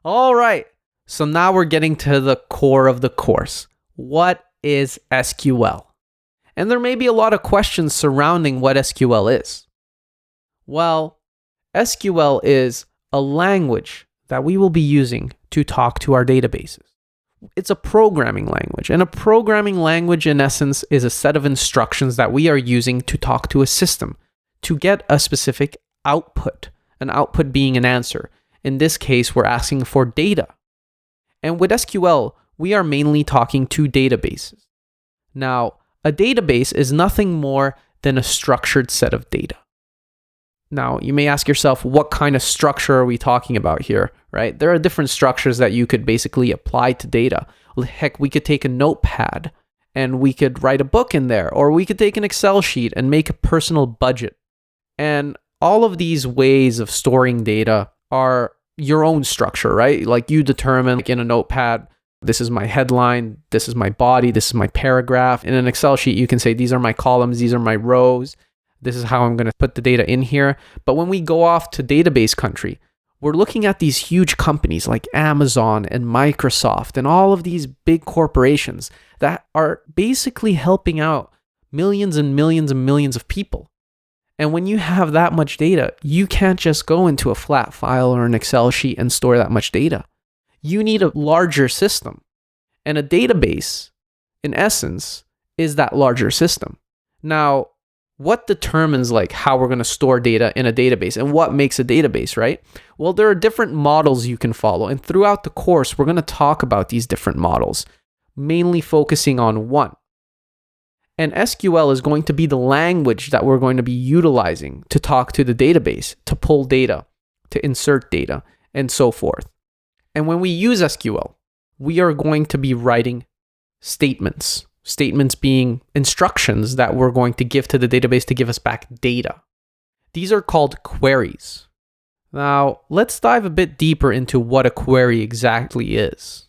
All right. So now we're getting to the core of the course. What is SQL? And there may be a lot of questions surrounding what SQL is. Well, SQL is a language that we will be using to talk to our databases. It's a programming language, and a programming language, in essence, is a set of instructions that we are using to talk to a system to get a specific output, an output being an answer. In this case, we're asking for data. And with SQL, we are mainly talking to databases. Now, a database is nothing more than a structured set of data. Now, you may ask yourself, what kind of structure are we talking about here, right? There are different structures that you could basically apply to data. Heck, we could take a notepad and we could write a book in there, or we could take an Excel sheet and make a personal budget. And all of these ways of storing data are your own structure, right? Like you determine, like in a notepad, this is my headline, this is my body, this is my paragraph. In an Excel sheet, you can say, these are my columns, these are my rows. This is how I'm going to put the data in here. But when we go off to database country, we're looking at these huge companies like Amazon and Microsoft and all of these big corporations that are basically helping out millions and millions and millions of people. And when you have that much data, you can't just go into a flat file or an Excel sheet and store that much data. You need a larger system. And a database, in essence, is that larger system. Now, what determines like how we're going to store data in a database and what makes a database, right? Well, there are different models you can follow. And throughout the course, we're going to talk about these different models, mainly focusing on one. And SQL is going to be the language that we're going to be utilizing to talk to the database, to pull data, to insert data, and so forth. And when we use SQL, we are going to be writing statements. Statements being instructions that we're going to give to the database to give us back data. These are called queries. Now, let's dive a bit deeper into what a query exactly is.